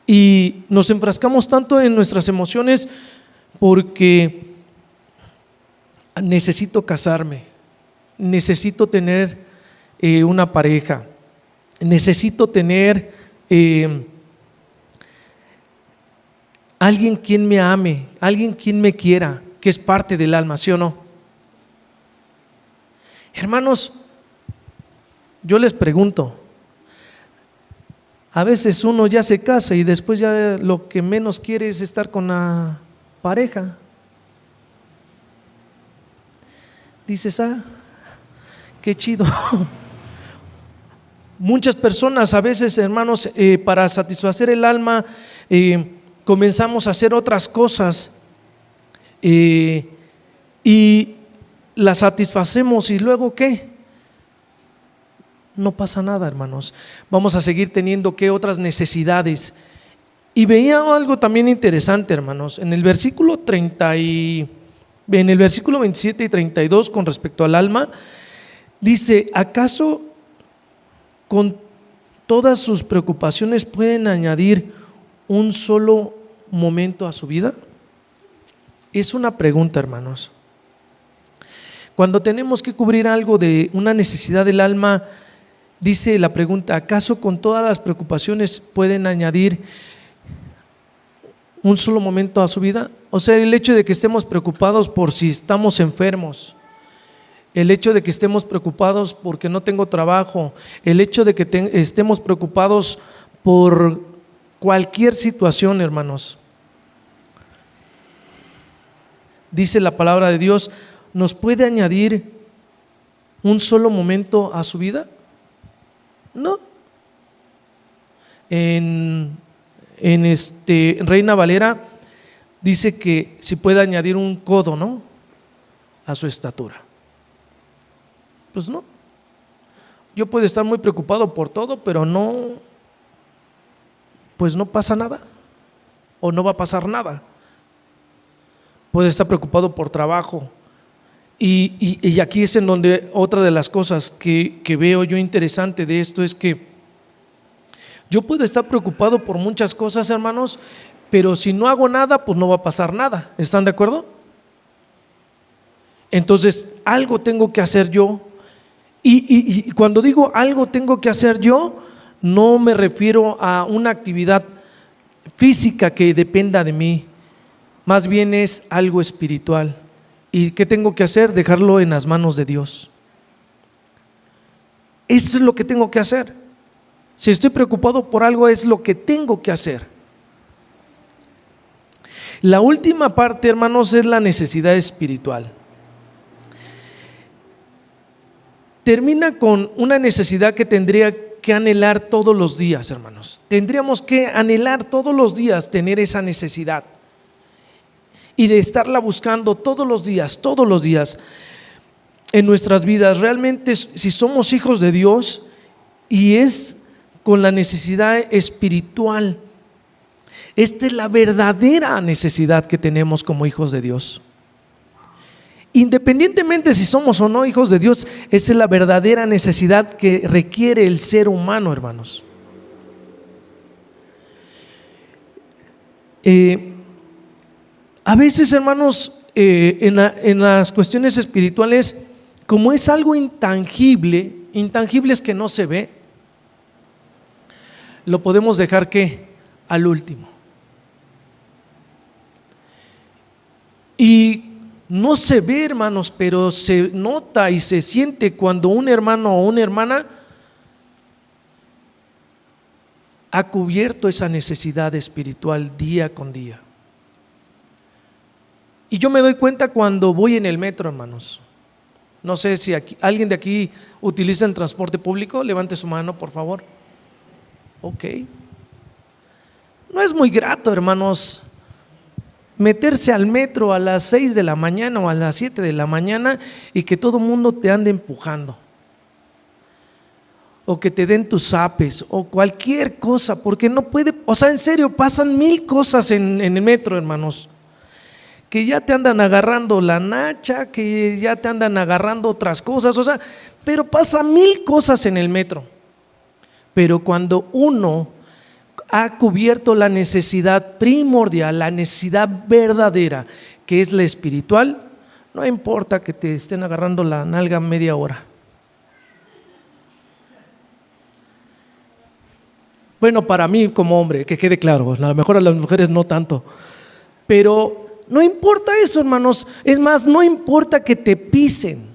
Y nos enfrascamos tanto en nuestras emociones porque necesito casarme, necesito tener una pareja, necesito tener alguien quien me ame, alguien quien me quiera, que es parte del alma, ¿sí o no? Hermanos, yo les pregunto, a veces uno ya se casa y después ya lo que menos quiere es estar con la pareja. Dices, qué chido. Muchas personas a veces, hermanos, para satisfacer el alma, comenzamos a hacer otras cosas y las satisfacemos, y luego ¿qué? No pasa nada, hermanos. Vamos a seguir teniendo otras necesidades. Y veía algo también interesante, hermanos, en el versículo 27 y 32 con respecto al alma. Dice, ¿acaso con todas sus preocupaciones pueden añadir un solo momento a su vida? Es una pregunta, hermanos. Cuando tenemos que cubrir algo de una necesidad del alma, dice la pregunta, ¿acaso con todas las preocupaciones pueden añadir un solo momento a su vida? O sea, el hecho de que estemos preocupados por si estamos enfermos, el hecho de que estemos preocupados porque no tengo trabajo, el hecho de que estemos preocupados por cualquier situación, hermanos. Dice la palabra de Dios, ¿nos puede añadir un solo momento a su vida? No. En Reina Valera dice que si puede añadir un codo, ¿no?, a su estatura. Pues no. Yo puedo estar muy preocupado por todo, pero pues no pasa nada, o no va a pasar nada. Puedo estar preocupado por trabajo. Y aquí es en donde otra de las cosas que veo yo interesante de esto es que yo puedo estar preocupado por muchas cosas, hermanos, pero si no hago nada, pues no va a pasar nada. ¿Están de acuerdo? Entonces, algo tengo que hacer yo. Y cuando digo algo tengo que hacer yo, no me refiero a una actividad física que dependa de mí, más bien es algo espiritual. ¿Y qué tengo que hacer? Dejarlo en las manos de Dios. Eso es lo que tengo que hacer. Si estoy preocupado por algo, es lo que tengo que hacer. La última parte, hermanos, es la necesidad espiritual. Termina con una necesidad que tendría que anhelar todos los días, hermanos. Tendríamos que anhelar todos los días tener esa necesidad y de estarla buscando todos los días en nuestras vidas. Realmente, si somos hijos de Dios, y es con la necesidad espiritual, esta es la verdadera necesidad que tenemos como hijos de Dios. Independientemente si somos o no hijos de Dios, esa es la verdadera necesidad que requiere el ser humano, hermanos. A veces, hermanos, en las cuestiones espirituales, como es algo intangible es que no se ve, lo podemos dejar al último. Y no se ve, hermanos, pero se nota y se siente cuando un hermano o una hermana ha cubierto esa necesidad espiritual día con día. Y yo me doy cuenta cuando voy en el metro, hermanos. No sé si alguien de aquí utiliza el transporte público. Levante su mano, por favor. Ok. No es muy grato, hermanos, meterse al metro a las 6 de la mañana o a las 7 de la mañana y que todo el mundo te ande empujando, o que te den tus zapes o cualquier cosa, porque no puede, o sea, en serio, pasan mil cosas en el metro, hermanos, que ya te andan agarrando la nacha, que ya te andan agarrando otras cosas, o sea, pero pasa mil cosas en el metro. Pero cuando uno ha cubierto la necesidad primordial, la necesidad verdadera, que es la espiritual, no importa que te estén agarrando la nalga media hora. Bueno, para mí como hombre, que quede claro, a lo mejor a las mujeres no tanto, pero no importa eso, hermanos. Es más, no importa que te pisen,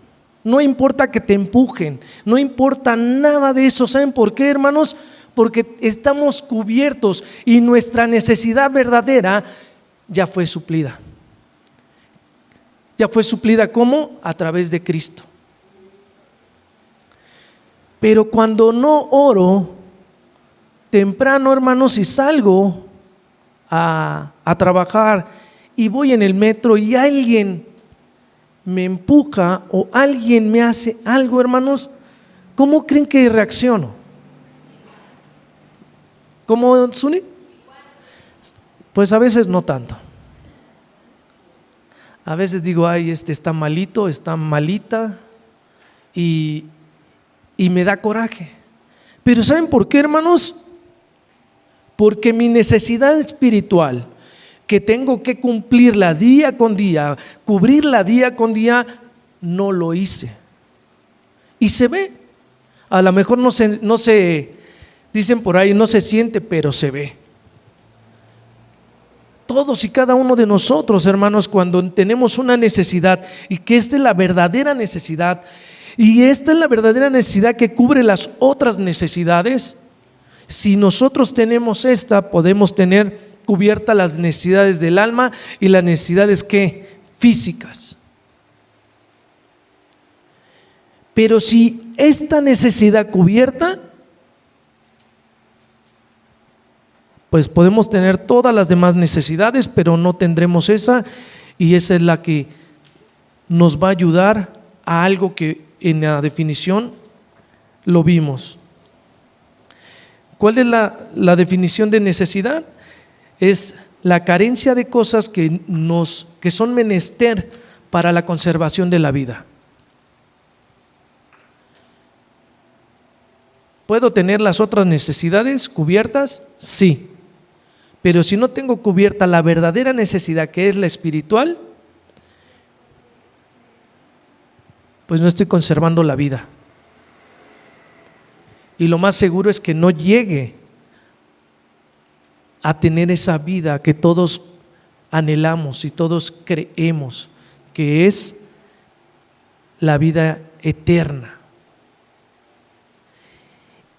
no importa que te empujen, no importa nada de eso. ¿Saben por qué, hermanos? Porque estamos cubiertos y nuestra necesidad verdadera ya fue suplida. Ya fue suplida, ¿cómo? A través de Cristo. Pero cuando no oro temprano, hermanos, y salgo a trabajar y voy en el metro y alguien me empuja o alguien me hace algo, hermanos, ¿cómo creen que reacciono? ¿Cómo, Zuni? Pues a veces no tanto. A veces digo, ay, este está malito, está malita, y me da coraje. Pero ¿saben por qué, hermanos? Porque mi necesidad espiritual, que tengo que cumplirla día con día, cubrirla día con día, no lo hice. Y se ve. A lo mejor no se dicen por ahí, no se siente, pero se ve. Todos y cada uno de nosotros, hermanos, cuando tenemos una necesidad, y que esta es la verdadera necesidad, y esta es la verdadera necesidad que cubre las otras necesidades, si nosotros tenemos esta, podemos tener cubiertas las necesidades del alma y las necesidades ¿qué? Físicas. Pero si esta necesidad cubierta, pues podemos tener todas las demás necesidades, pero no tendremos esa, y esa es la que nos va a ayudar a algo que en la definición lo vimos. ¿Cuál es la definición de necesidad? Es la carencia de cosas que son menester para la conservación de la vida. ¿Puedo tener las otras necesidades cubiertas? Sí. Pero si no tengo cubierta la verdadera necesidad, que es la espiritual, pues no estoy conservando la vida. Y lo más seguro es que no llegue a tener esa vida que todos anhelamos y todos creemos, que es la vida eterna.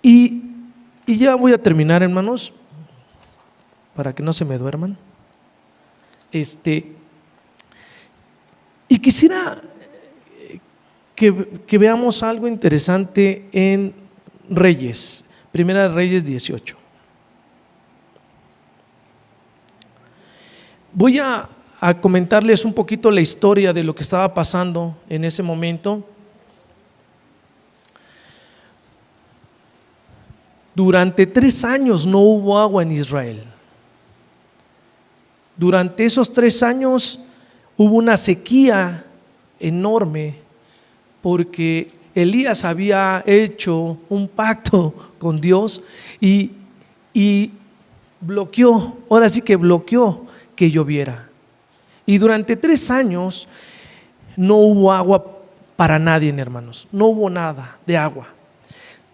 Y ya voy a terminar, hermanos, para que no se me duerman. Y quisiera que veamos algo interesante en Reyes, Primera de Reyes 18. Voy a comentarles un poquito la historia de lo que estaba pasando en ese momento. Durante 3 años no hubo agua en Israel. Durante esos 3 años hubo una sequía enorme, porque Elías había hecho un pacto con Dios y bloqueó, ahora sí que bloqueó que lloviera. Y durante 3 años no hubo agua para nadie, hermanos. No hubo nada de agua.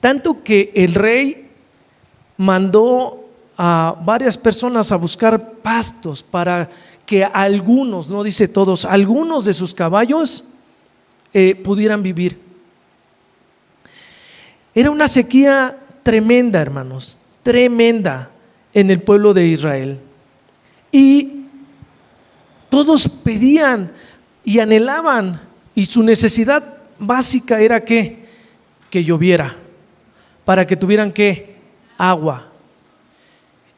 Tanto que el rey mandó a varias personas a buscar pastos para que algunos, no dice todos, algunos de sus caballos pudieran vivir. Era una sequía tremenda, hermanos, tremenda en el pueblo de Israel. Y todos pedían y anhelaban, y su necesidad básica era que lloviera, para que tuvieran agua.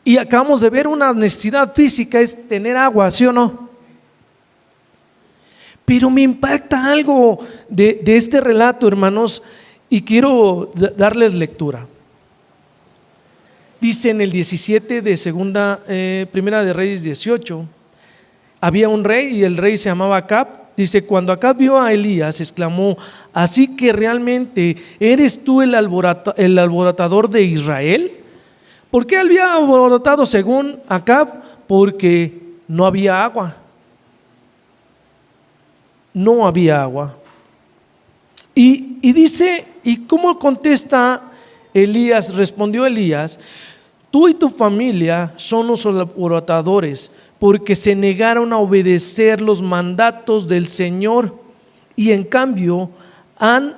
Y acabamos de ver una necesidad física es tener agua, ¿sí o no? Pero me impacta algo de este relato, hermanos, y quiero darles lectura. Dice en el 17 de Primera de Reyes 18, había un rey y el rey se llamaba Acab. Dice, cuando Acab vio a Elías, exclamó: ¿así que realmente eres tú el alborotador de Israel? ¿Por qué había alborotado según Acab? Porque no había agua. No había agua. Y dice, ¿y cómo contesta Elías? Respondió Elías: tú y tu familia son los alborotadores, porque se negaron a obedecer los mandatos del Señor y en cambio han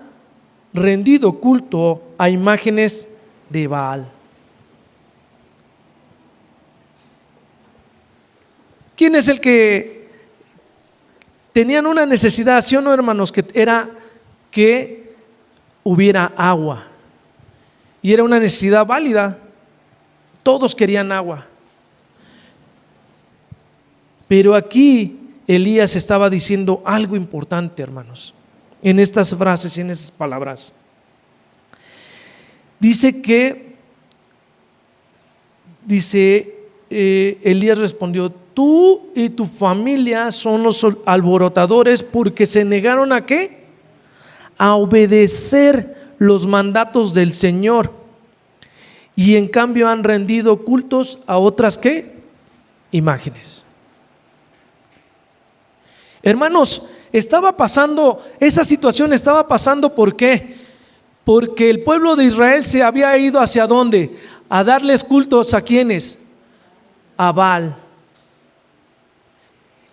rendido culto a imágenes de Baal. ¿Quién es el que tenían una necesidad, sí o no, hermanos? Que era que hubiera agua, y era una necesidad válida. Todos querían agua. Pero aquí Elías estaba diciendo algo importante, hermanos, en estas frases y en esas palabras. Elías respondió: tú y tu familia son los alborotadores, porque se negaron ¿a qué? A obedecer los mandatos del Señor, y en cambio han rendido cultos a otras ¿qué? Imágenes. Hermanos, esa situación estaba pasando, ¿por qué? Porque el pueblo de Israel se había ido ¿hacia dónde? A darles cultos ¿a quiénes? A Baal.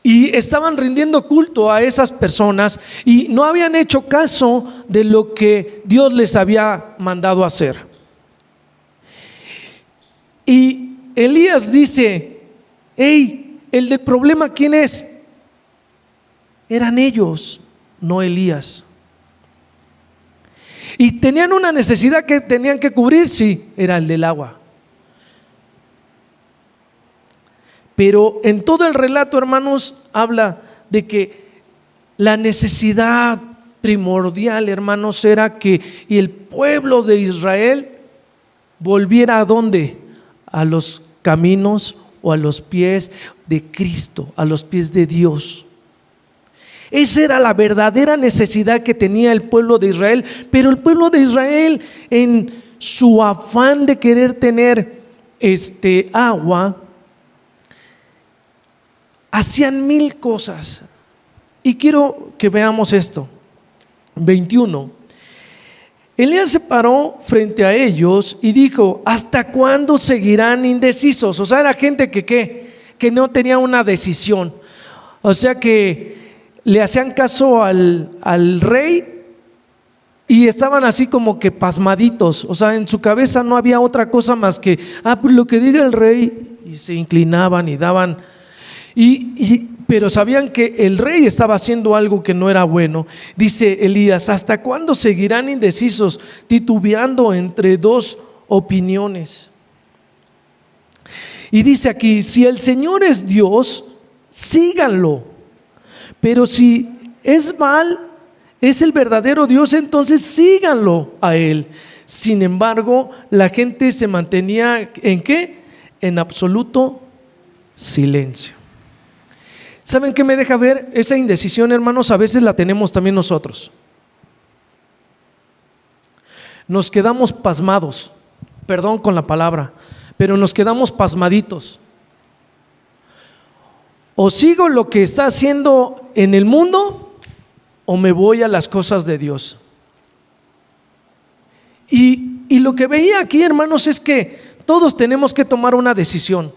Y estaban rindiendo culto a esas personas y no habían hecho caso de lo que Dios les había mandado hacer. Y Elías dice: hey, el del problema ¿quién es? Eran ellos, no Elías. Y tenían una necesidad que tenían que cubrir, sí, era el del agua. Pero en todo el relato, hermanos, habla de que la necesidad primordial, hermanos, era que el pueblo de Israel volviera ¿a dónde? A los caminos o a los pies de Cristo, a los pies de Dios. Esa era la verdadera necesidad que tenía el pueblo de Israel. Pero el pueblo de Israel, en su afán de querer tener agua, hacían mil cosas. Y quiero que veamos esto. 21. Elías se paró frente a ellos y dijo: ¿hasta cuándo seguirán indecisos? O sea, era gente que no tenía una decisión. O sea, que le hacían caso al rey y estaban así como que pasmaditos. O sea, en su cabeza no había otra cosa más que pues lo que diga el rey, y se inclinaban y daban. Pero sabían que el rey estaba haciendo algo que no era bueno. Dice Elías: ¿hasta cuándo seguirán indecisos, titubeando entre dos opiniones? Y dice aquí: si el Señor es Dios, síganlo. Pero si es Baal, es el verdadero Dios, entonces síganlo a él. Sin embargo, la gente se mantenía ¿en qué? En absoluto silencio. ¿Saben qué me deja ver? Esa indecisión, hermanos, a veces la tenemos también nosotros. Nos quedamos pasmados, perdón con la palabra, pero nos quedamos pasmaditos. O sigo lo que está haciendo en el mundo, o me voy a las cosas de Dios. Y lo que veía aquí, hermanos, es que todos tenemos que tomar una decisión.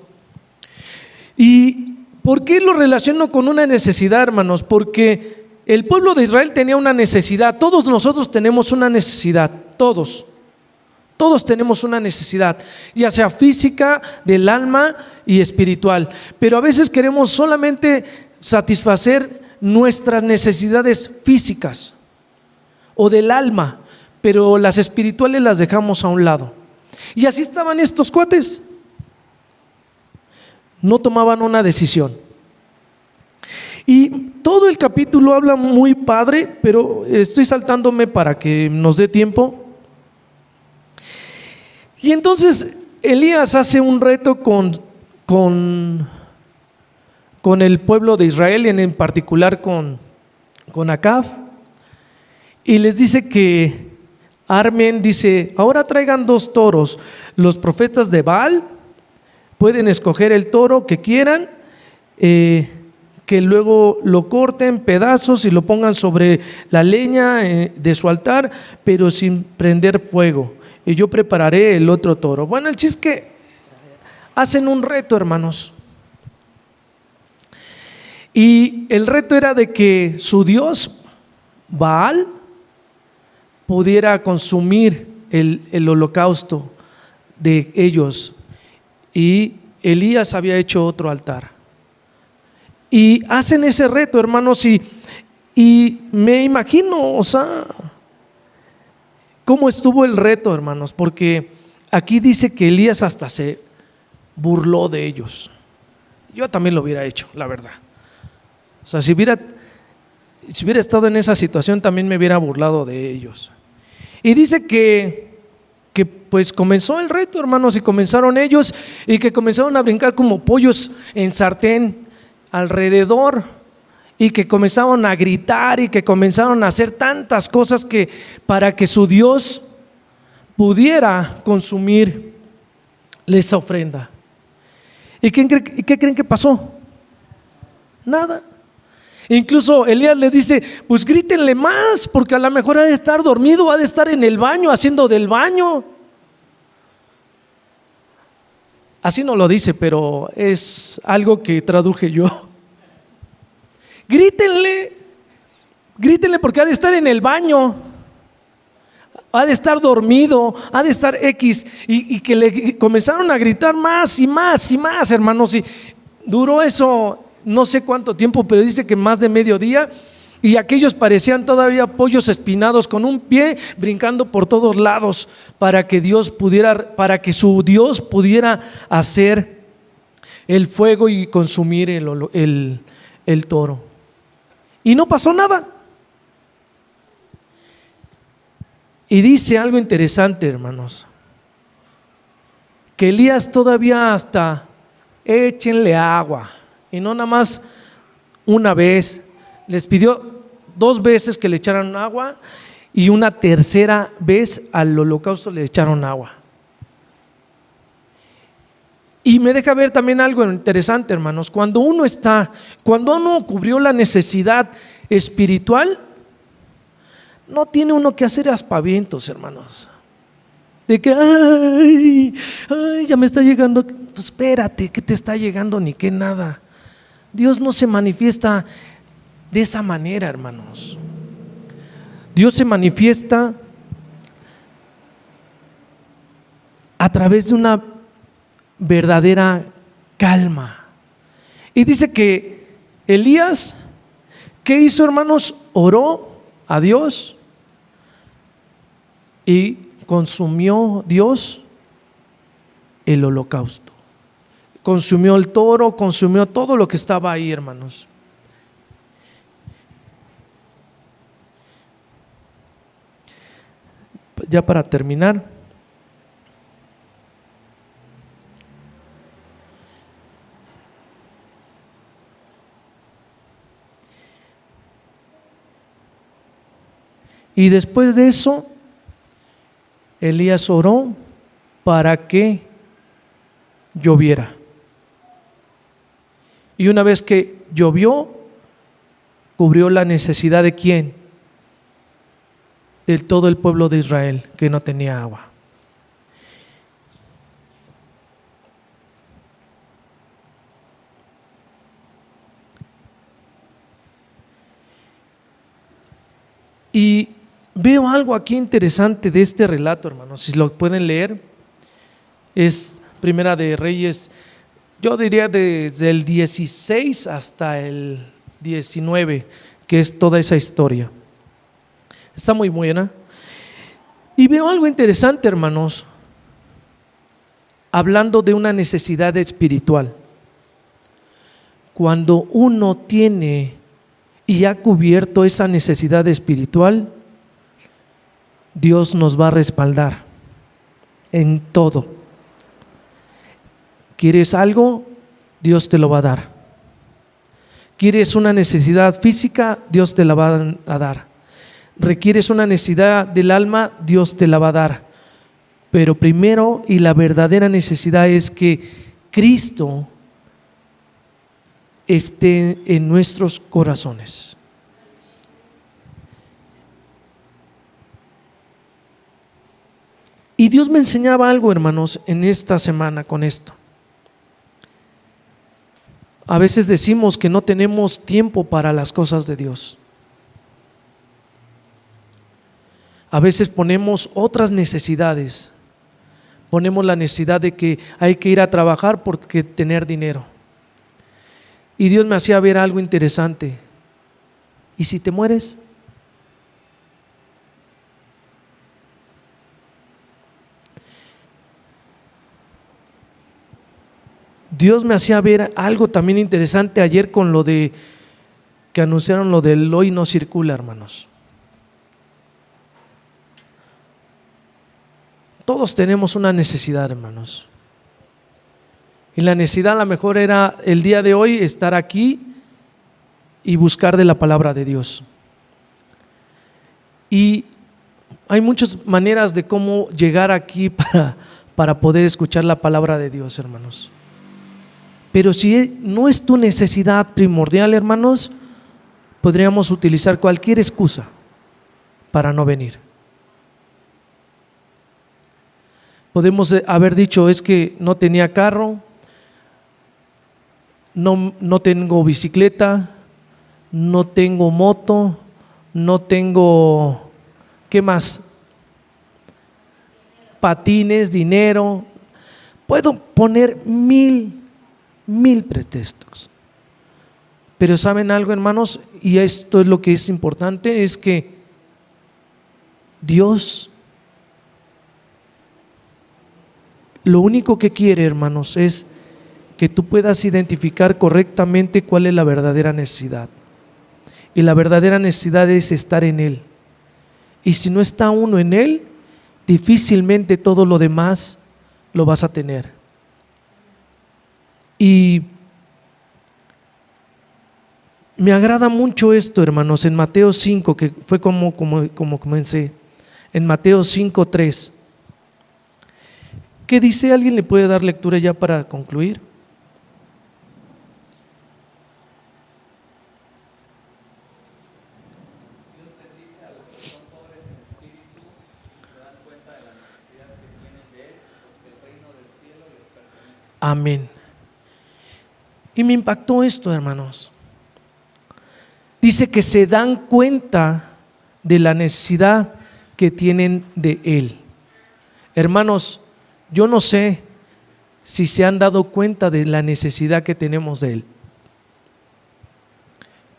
¿Y por qué lo relaciono con una necesidad, hermanos? Porque el pueblo de Israel tenía una necesidad. Todos nosotros tenemos una necesidad, todos tenemos una necesidad, ya sea física, del alma y espiritual. Pero a veces queremos solamente satisfacer nuestras necesidades físicas o del alma, pero las espirituales las dejamos a un lado. Y así estaban estos cuates. No tomaban una decisión. Y todo el capítulo habla muy padre, pero estoy saltándome para que nos dé tiempo. Y entonces Elías hace un reto con el pueblo de Israel, en particular con Acab, y les dice que armen, dice, ahora traigan 2 toros. Los profetas de Baal pueden escoger el toro que quieran, que luego lo corten pedazos y lo pongan sobre la leña de su altar, pero sin prender fuego, y yo prepararé el otro toro. Bueno, el chiste es que hacen un reto, hermanos, y el reto era de que su dios Baal pudiera consumir el holocausto de ellos, y Elías había hecho otro altar. Y hacen ese reto, hermanos, y me imagino, o sea, cómo estuvo el reto, hermanos, porque aquí dice que Elías hasta se burló de ellos. Yo también lo hubiera hecho, la verdad. O sea, si hubiera estado en esa situación, también me hubiera burlado de ellos. Y dice que pues comenzó el reto, hermanos, y comenzaron ellos, y que comenzaron a brincar como pollos en sartén alrededor, y que comenzaron a gritar, y que comenzaron a hacer tantas cosas que para que su Dios pudiera consumir esa ofrenda. ¿Y qué creen que pasó? Nada. Incluso Elías le dice, pues grítenle más, porque a lo mejor ha de estar dormido, ha de estar en el baño, haciendo del baño. Así no lo dice, pero es algo que traduje yo. Grítenle porque ha de estar en el baño, ha de estar dormido, ha de estar X. Y que le comenzaron a gritar más y más y más, hermanos, y duró eso no sé cuánto tiempo, pero dice que más de mediodía, y aquellos parecían todavía pollos espinados con un pie brincando por todos lados para que su Dios pudiera hacer el fuego y consumir el toro. Y no pasó nada. Y dice algo interesante, hermanos, que Elías todavía hasta échenle agua, y no nada más una vez, les pidió 2 veces que le echaran agua, y una tercera vez al holocausto le echaron agua. Y me deja ver también algo interesante, hermanos. Cuando uno cubrió la necesidad espiritual, no tiene uno que hacer aspavientos, hermanos, de que ay, ya me está llegando. Pues espérate, que te está llegando ni que nada. Dios no se manifiesta de esa manera, hermanos. Dios se manifiesta a través de una verdadera calma. Y dice que Elías, ¿qué hizo, hermanos? Oró a Dios y consumió Dios el holocausto. Consumió el toro, consumió todo lo que estaba ahí, hermanos. Ya para terminar, y después de eso, Elías oró para que lloviera. Y una vez que llovió, cubrió la necesidad de ¿quién? De todo el pueblo de Israel que no tenía agua. Y veo algo aquí interesante de este relato, hermanos, si lo pueden leer. Es Primera de Reyes, yo diría desde el 16 hasta el 19, que es toda esa historia. Está muy buena. Y veo algo interesante, hermanos, hablando de una necesidad espiritual. Cuando uno tiene y ha cubierto esa necesidad espiritual, Dios nos va a respaldar en todo. ¿Quieres algo? Dios te lo va a dar. ¿Quieres una necesidad física? Dios te la va a dar. ¿Requieres una necesidad del alma? Dios te la va a dar. Pero primero y la verdadera necesidad es que Cristo esté en nuestros corazones. Y Dios me enseñaba algo, hermanos, en esta semana con esto. A veces decimos que no tenemos tiempo para las cosas de Dios. A veces ponemos otras necesidades. Ponemos la necesidad de que hay que ir a trabajar porque tener dinero. Y Dios me hacía ver algo interesante. ¿Y si te mueres? Dios me hacía ver algo también interesante ayer con lo de que anunciaron lo del hoy no circula, hermanos. Todos tenemos una necesidad, hermanos. Y la necesidad a lo mejor era el día de hoy estar aquí y buscar de la palabra de Dios. Y hay muchas maneras de cómo llegar aquí para poder escuchar la palabra de Dios, hermanos. Pero si no es tu necesidad primordial, hermanos, podríamos utilizar cualquier excusa para no venir. Podemos haber dicho, es que no tenía carro, no tengo bicicleta, no tengo moto, no tengo, ¿qué más? Patines, dinero. Puedo poner mil pretextos. Pero ¿saben algo, hermanos? Y esto es lo que es importante, es que Dios lo único que quiere, hermanos, es que tú puedas identificar correctamente cuál es la verdadera necesidad. Y la verdadera necesidad es estar en Él. Y si no está uno en Él, difícilmente todo lo demás lo vas a tener. Y me agrada mucho esto, hermanos, en Mateo 5, que fue como comencé, en Mateo 5:3. ¿Qué dice? ¿Alguien le puede dar lectura ya para concluir? Dios bendice a los que son pobres en espíritu y se dan cuenta de la necesidad que tienen de Él, porque el reino del cielo les pertenece. Amén. Y me impactó esto, hermanos. Dice que se dan cuenta de la necesidad que tienen de Él. Hermanos, yo no sé si se han dado cuenta de la necesidad que tenemos de Él,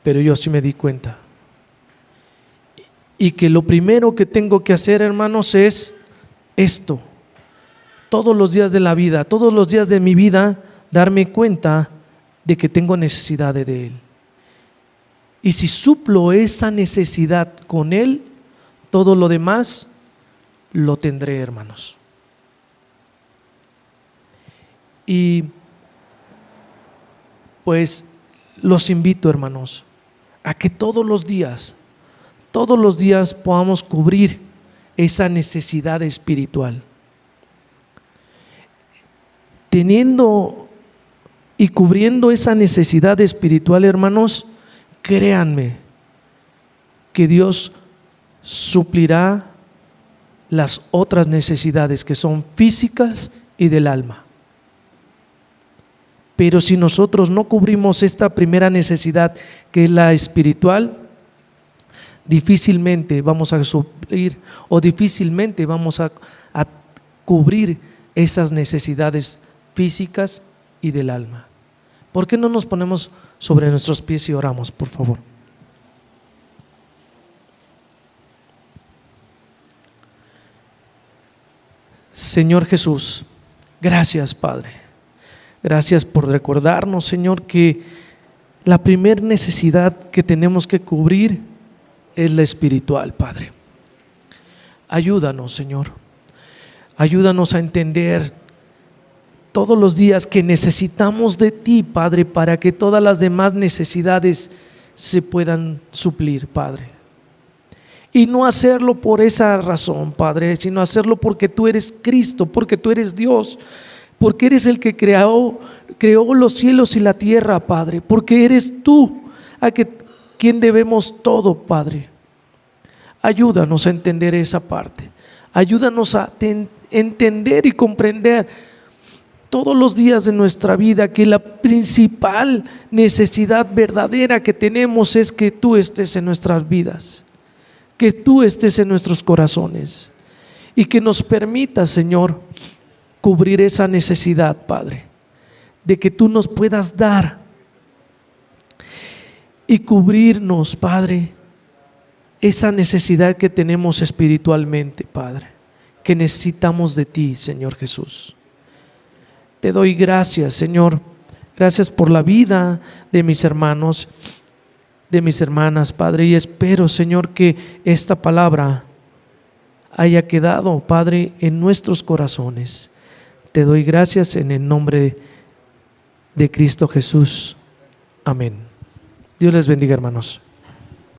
pero yo sí me di cuenta. Y que lo primero que tengo que hacer, hermanos, es esto. Todos los días de la vida, todos los días de mi vida, darme cuenta de que tengo necesidad de Él. Y si suplo esa necesidad con Él, todo lo demás lo tendré, hermanos. Y pues los invito, hermanos, a que todos los días podamos cubrir esa necesidad espiritual. Teniendo y cubriendo esa necesidad espiritual, hermanos, créanme que Dios suplirá las otras necesidades que son físicas y del alma. Pero si nosotros no cubrimos esta primera necesidad, que es la espiritual, difícilmente vamos a suplir o difícilmente vamos a cubrir esas necesidades físicas y del alma. ¿Por qué no nos ponemos sobre nuestros pies y oramos, por favor? Señor Jesús, gracias, Padre. Gracias por recordarnos, Señor, que la primera necesidad que tenemos que cubrir es la espiritual, Padre. Ayúdanos, Señor. Ayúdanos a entender todos los días que necesitamos de ti, Padre, para que todas las demás necesidades se puedan suplir, Padre. Y no hacerlo por esa razón, Padre, sino hacerlo porque tú eres Cristo, porque tú eres Dios, porque eres el que creó los cielos y la tierra, Padre, porque eres tú a quien debemos todo, Padre. Ayúdanos a entender esa parte. Ayúdanos a entender y comprender todos los días de nuestra vida que la principal necesidad verdadera que tenemos es que tú estés en nuestras vidas, que tú estés en nuestros corazones y que nos permitas, Señor, cubrir esa necesidad, Padre, de que tú nos puedas dar y cubrirnos, Padre, esa necesidad que tenemos espiritualmente, Padre, que necesitamos de ti, Señor Jesús. Te doy gracias, Señor. Gracias por la vida de mis hermanos, de mis hermanas, Padre, y espero, Señor, que esta palabra haya quedado, Padre, en nuestros corazones. Te doy gracias en el nombre de Cristo Jesús. Amén. Dios les bendiga, hermanos.